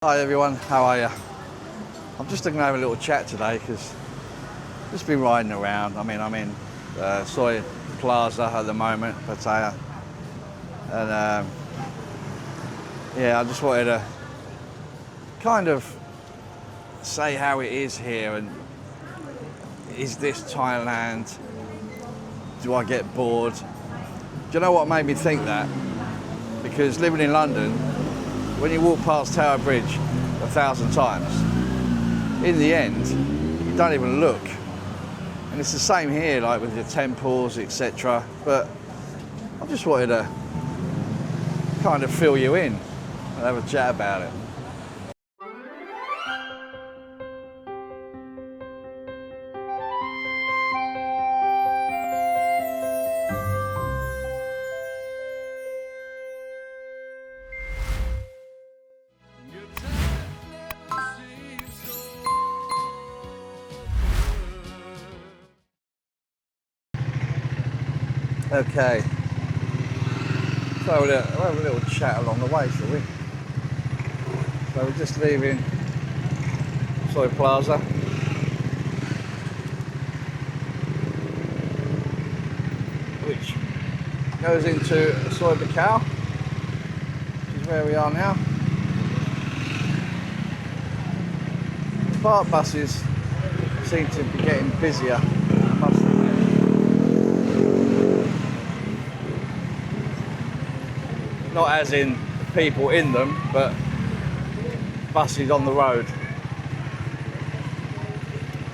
Hi everyone, how are you? I'm just going to have a little chat today because I've just been riding around. I'm in Soy Plaza at the moment, Pattaya, and yeah, I just wanted to kind of say how it is here, and is this Thailand? Do I get bored? Do you know what made me think that? Because living in London, when you walk past Tower Bridge 1,000 times, in the end, you don't even look. And it's the same here, like with your temples, etc. But I just wanted to kind of fill you in and have a chat about it. Okay, so we'll have a little chat along the way, shall we? So we're just leaving Soy Plaza. Which goes into Soy Buakhao, which is where we are now. The BART buses seem to be getting busier, I must admit. Not as in people in them, but buses on the road.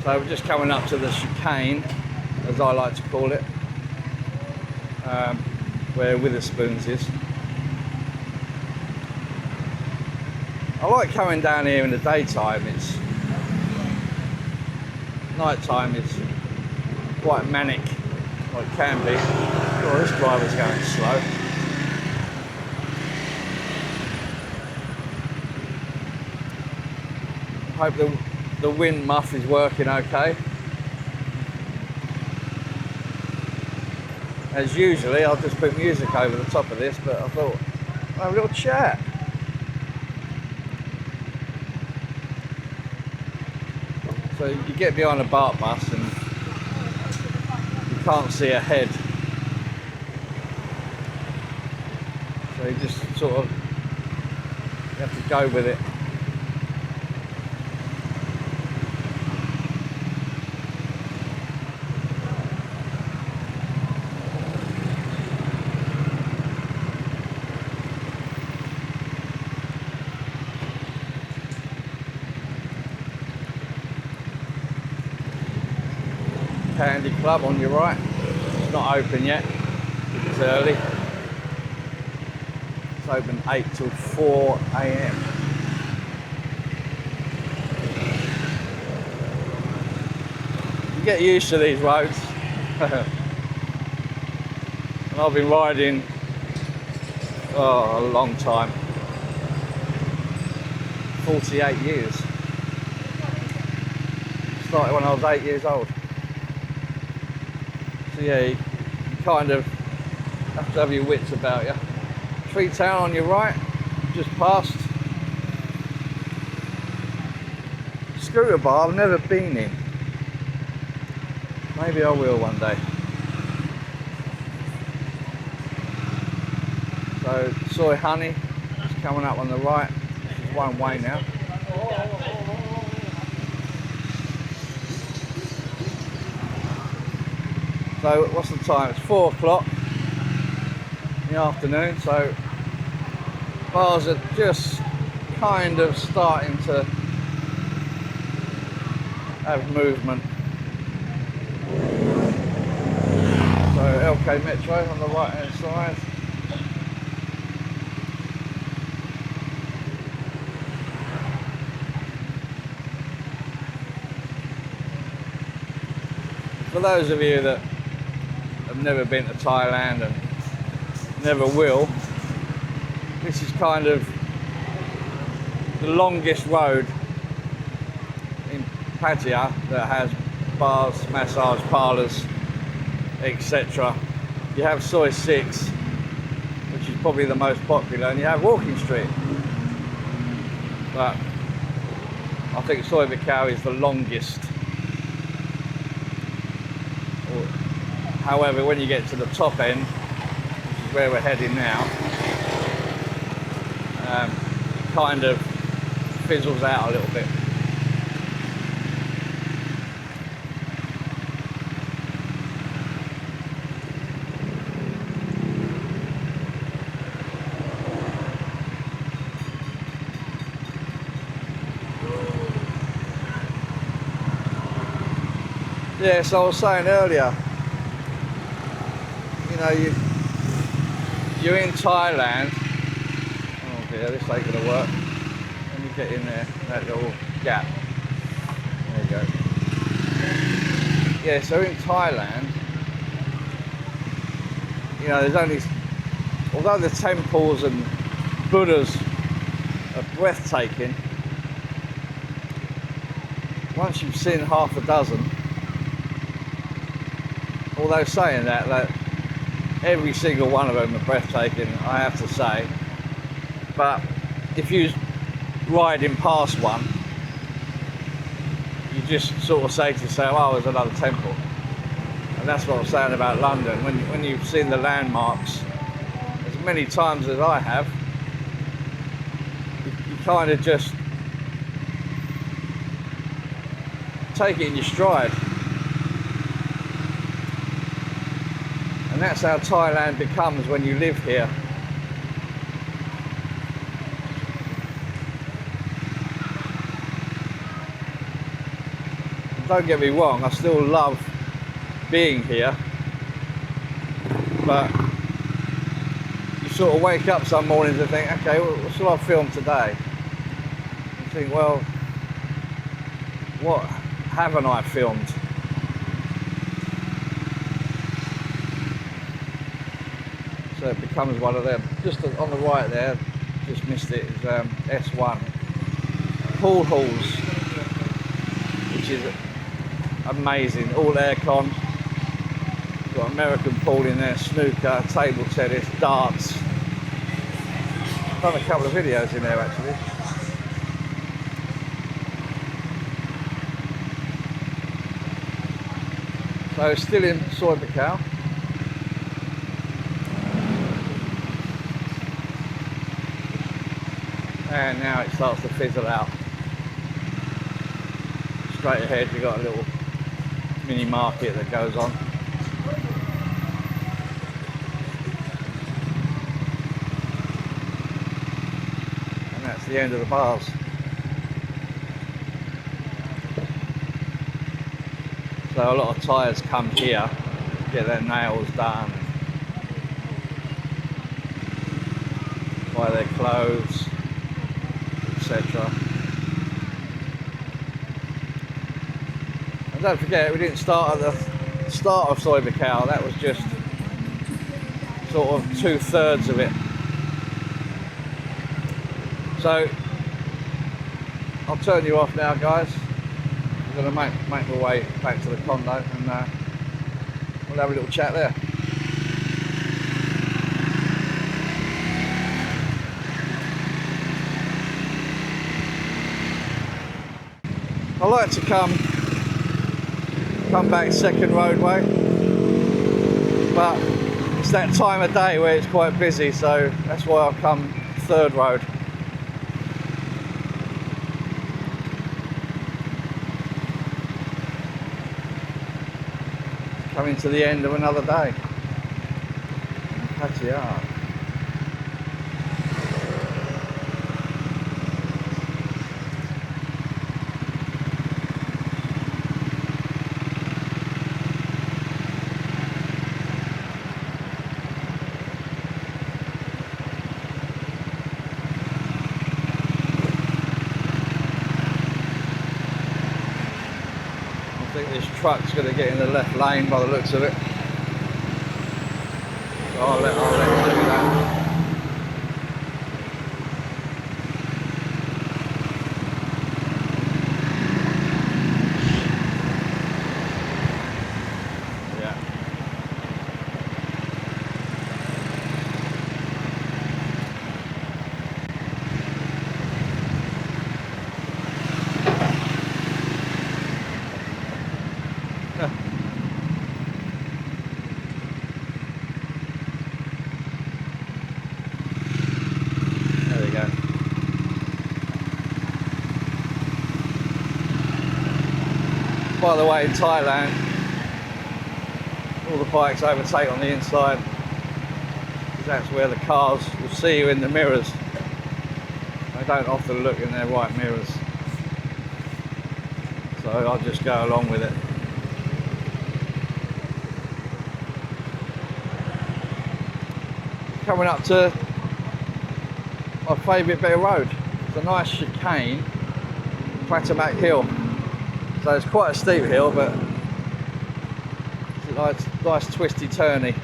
So we're just coming up to the chicane, as I like to call it, where Witherspoons is. I like coming down here in the daytime. It's nighttime is quite manic, well it can be. Oh, this driver's going slow. Hope the wind muff is working okay. As usually, I'll just put music over the top of this, but I thought I'll have a little chat. So you get behind a BART bus and you can't see ahead. So you just sort of, you have to go with it. Candy Club on your right. It's not open yet. It's early. It's open 8 till 4 a.m. You get used to these roads. And I've been riding a long time. 48 years. Started when I was 8 years old. So yeah, you kind of have to have your wits about you. Tree Town on your right, just past. Scooter bar I've never been in. Maybe I will one day. So Soy Honey, just coming up on the right. This is one way now. So what's the time? It's 4 o'clock in the afternoon, so bars are just kind of starting to have movement. So LK Metro on the right hand side. For those of you that have never been to Thailand and never will, this is kind of the longest road in Pattaya that has bars, massage parlours, etc. You have Soy 6, which is probably the most popular, and you have Walking Street. but I think Soibacau is the longest. However, when you get to the top end, which is where we're heading now, it kind of fizzles out a little bit. Yeah, so I was saying earlier, you know, you're in Thailand. Oh dear, this ain't gonna work. Let me get in there, that little gap. There you go. Yeah, so in Thailand, you know, there's only, although the temples and Buddhas are breathtaking, once you've seen half a dozen, although saying that, every single one of them are breathtaking, I have to say. But if you're riding past one, you just sort of say to yourself, oh, there's another temple. And that's what I'm saying about London. When you've seen the landmarks as many times as I have, you kind of just take it in your stride. And that's how Thailand becomes when you live here. Don't get me wrong, I still love being here, but you sort of wake up some mornings and think, okay, what shall I film today? You think, well, what haven't I filmed? So it becomes one of them. Just on the right there, just missed it, is S1. Pool halls, which is amazing, all aircon. Got American pool in there, snooker, table tennis, darts. I've done a couple of videos in there actually. So still in Soibacau. And now it starts to fizzle out. Straight ahead you've got a little mini market that goes on. And that's the end of the bars. So a lot of Thais come here to get their nails done, buy their clothes, etc. And don't forget, we didn't start at the start of Soibacau, that was just sort of 2/3 of it. So I'll turn you off now, guys. I'm going to make my way back to the condo and we'll have a little chat there. I like to come back second roadway, but it's that time of day where it's quite busy, so that's why I've come third road. Coming to the end of another day. Pattaya. I think this truck's going to get in the left lane by the looks of it. So I'll let it do that. By the way, in Thailand, all the bikes overtake on the inside. That's where the cars will see you in the mirrors. They don't often look in their right mirrors. So I'll just go along with it. Coming up to my favourite bit of road. It's a nice chicane, Pratamak Hill. So it's quite a steep hill, but it's nice twisty turny.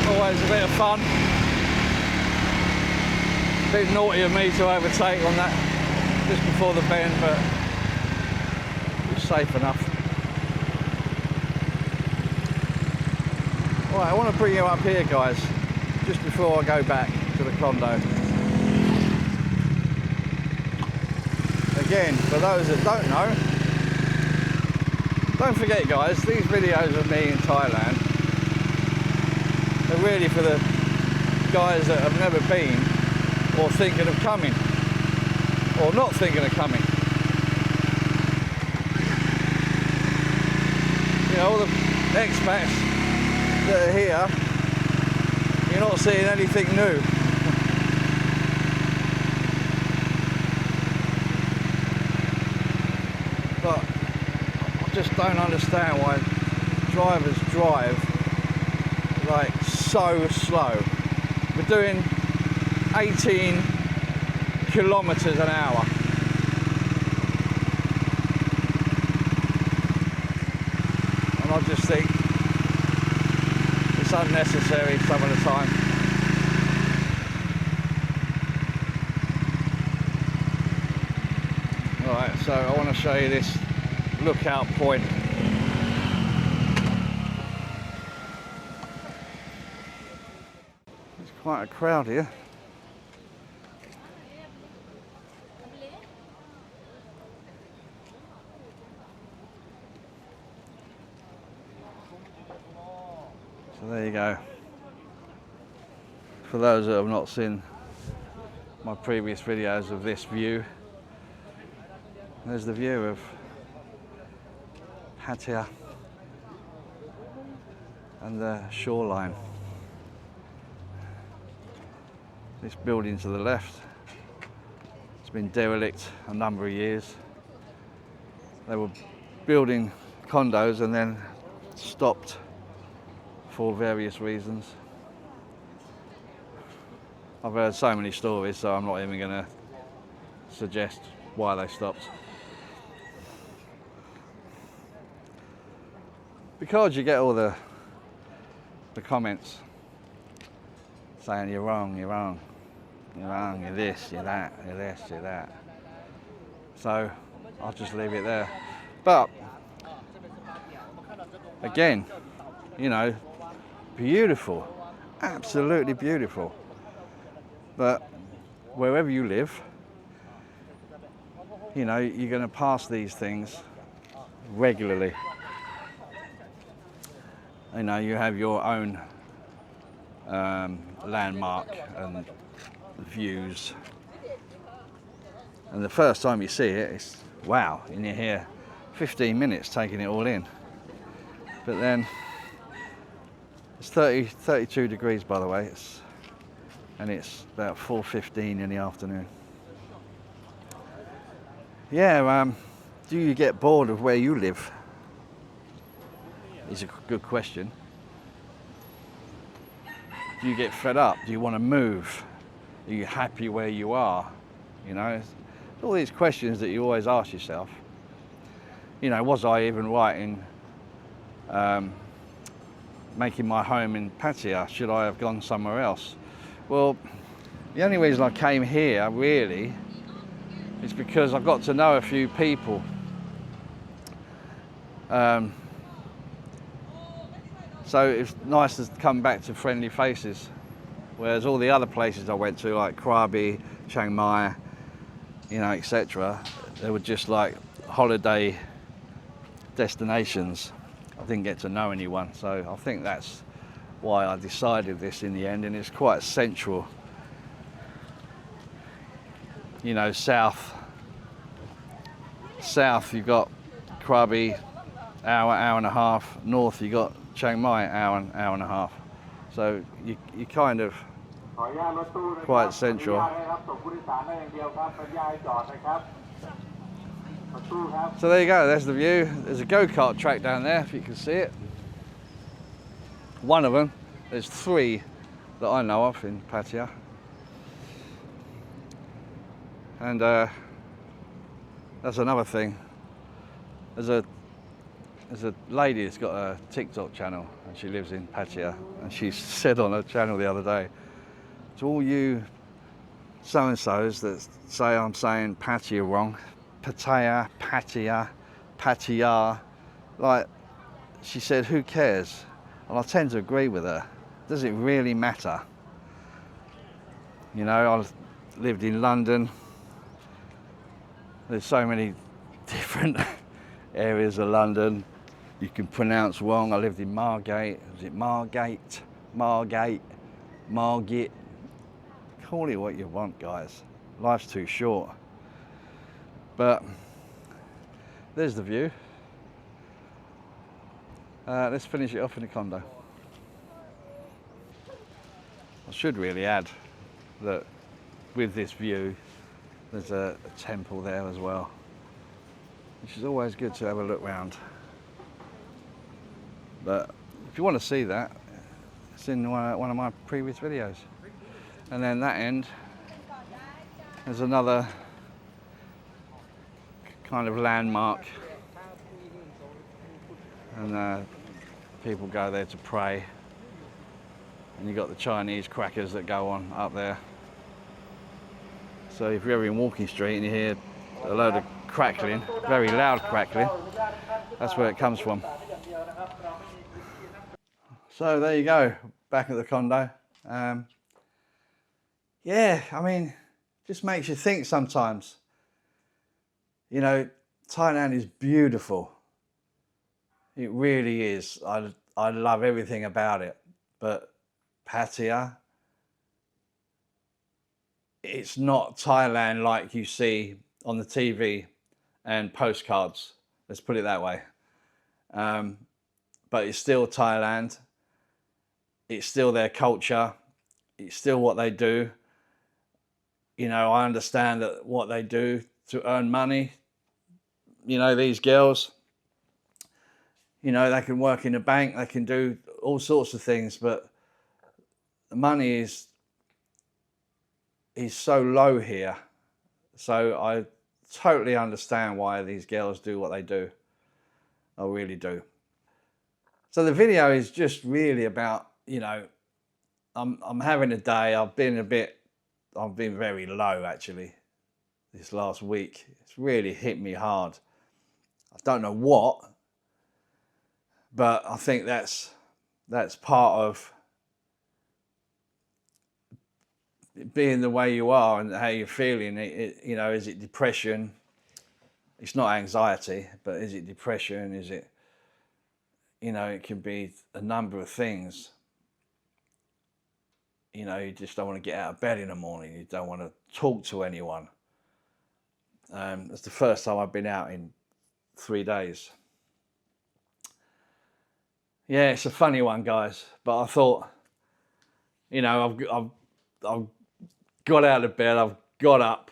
Always a bit of fun. A bit naughty of me to overtake on that just before the bend, but it's safe enough. Alright, I want to bring you up here, guys, just before I go back to the condo. Again, for those that don't know, don't forget, guys, these videos of me in Thailand, they're really for the guys that have never been or thinking of coming or not thinking of coming. You know, all the expats that are here, you're not seeing anything new. But I just don't understand why drivers drive like so slow. We're doing 18 kilometers an hour. And I just think it's unnecessary some of the time. Alright, so I want to show you this lookout point. Quite a crowd here. So there you go. For those that have not seen my previous videos of this view, there's the view of Pattaya and the shoreline. This building to the left, it's been derelict a number of years. They were building condos and then stopped for various reasons. I've heard so many stories, so I'm not even going to suggest why they stopped. Because you get all the comments saying you're wrong, you're wrong, you're wrong, you're this, you're that, you're this, you're that. So I'll just leave it there. But again, you know, beautiful, absolutely beautiful. But wherever you live, you know, you're going to pass these things regularly. You know, you have your own landmark and views, and the first time you see it, it's wow, and you're here 15 minutes taking it all in. But then it's 32 degrees, by the way, and it's about 4:15 in the afternoon. Yeah, do you get bored of where you live? Is a good question. Do you get fed up? Do you want to move? Are you happy where you are? You know, it's all these questions that you always ask yourself. You know, was I even right in making my home in Pattaya? Should I have gone somewhere else? Well, the only reason I came here, really, is because I got to know a few people So it's nice to come back to friendly faces, whereas all the other places I went to, like Krabi, Chiang Mai, you know, etc., they were just like holiday destinations. I didn't get to know anyone, so I think that's why I decided this in the end, and it's quite central. You know, south you've got Krabi, hour and a half. North you got Chiang Mai, hour and a half. So you kind of quite central. So there you go, there's the view. There's a go-kart track down there, if you can see it. One of them, there's 3 that I know of in Pattaya. And that's another thing. There's a lady that's got a TikTok channel, and she lives in Pattaya, and she said on her channel the other day, to all you so-and-sos that say I'm saying Pattaya wrong, Pattaya, Pattaya, like, she said, who cares? And I tend to agree with her. Does it really matter? You know, I lived in London. There's so many different areas of London you can pronounce wrong. I lived in Margate. Was it Margate? Margate? Margate? Call it what you want, guys. Life's too short. But there's the view. Let's finish it off in the condo. I should really add that with this view, there's a temple there as well, which is always good to have a look round. But if you want to see that, it's in one of my previous videos. And then that end, there's another kind of landmark, and people go there to pray. And you've got the Chinese crackers that go on up there. So if you're ever in Walking Street and you hear a load of crackling, very loud crackling, that's where it comes from. So there you go, back at the condo. Yeah, I mean, just makes you think sometimes. You know, Thailand is beautiful. It really is. I love everything about it. But Pattaya, it's not Thailand like you see on the TV and postcards. Let's put it that way. But it's still Thailand. It's still their culture. It's still what they do. You know, I understand that what they do to earn money. You know, these girls, you know, they can work in a bank, they can do all sorts of things, but the money is so low here. So I totally understand why these girls do what they do. I really do. So the video is just really about, you know, I'm having a day. I've been very low actually this last week. It's really hit me hard. I don't know what, but I think that's part of being the way you are and how you're feeling. You know, is it depression? It's not anxiety, but is it depression? Is it, you know, it can be a number of things. You know, you just don't want to get out of bed in the morning. You don't want to talk to anyone. It's the first time I've been out in 3 days. Yeah, it's a funny one, guys. But I thought, you know, I've got out of bed. I've got up,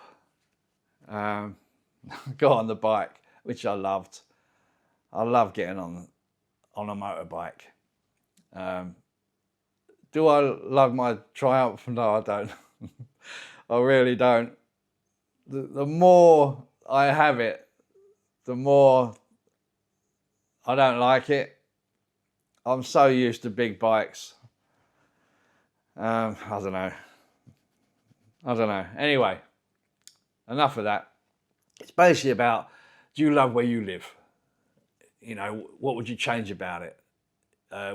got on the bike, which I loved. I love getting on a motorbike. Do I love my Triumph? No, I don't. I really don't. The more I have it, the more I don't like it. I'm so used to big bikes. I don't know. Anyway, enough of that. It's basically about, do you love where you live? you know, what would you change about it?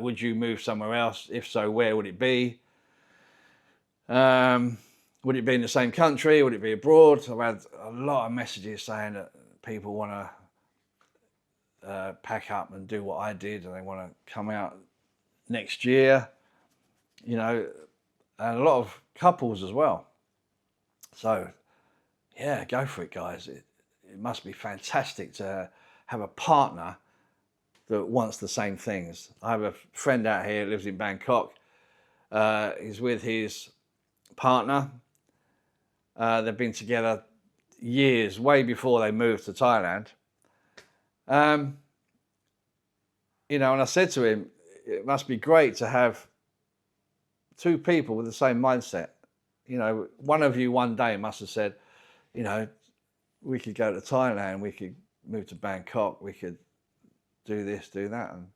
Would you move somewhere else? If so, where would it be? Would it be in the same country? Would it be abroad? I've had a lot of messages saying that people want to pack up and do what I did, and they want to come out next year, you know, and a lot of couples as well. So, yeah, go for it, guys. It must be fantastic to have a partner that wants the same things. I have a friend out here who lives in Bangkok. He's with his partner. They've been together years, way before they moved to Thailand. You know, and I said to him, it must be great to have two people with the same mindset. You know, one of you one day must have said, you know, we could go to Thailand, we could move to Bangkok, we could do this, do that. And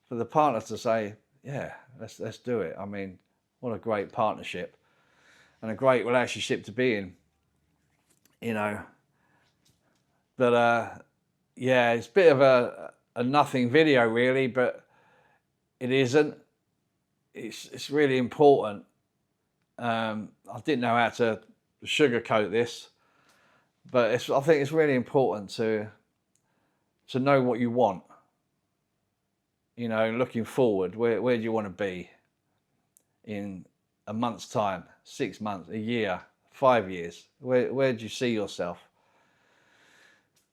for the partner to say, yeah, let's do it. I mean, what a great partnership and a great relationship to be in, you know. But yeah, it's a bit of a nothing video really, but it isn't. It's really important. I didn't know how to sugarcoat this, but I think it's really important to know what you want. You know, looking forward, where do you want to be in a month's time, 6 months, a year, 5 years? Where do you see yourself?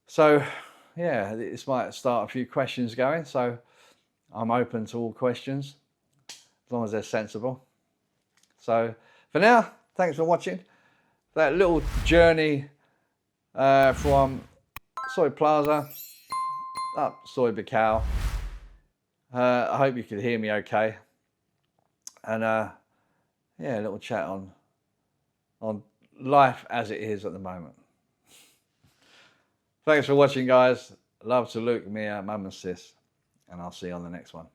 So, yeah, this might start a few questions going. So I'm open to all questions, as long as they're sensible. So for now, thanks for watching. That little journey from Soy Plaza up Soy Bacau. I hope you could hear me okay. And yeah, a little chat on life as it is at the moment. Thanks for watching, guys. Love to Luke, Mia, Mum and Sis. And I'll see you on the next one.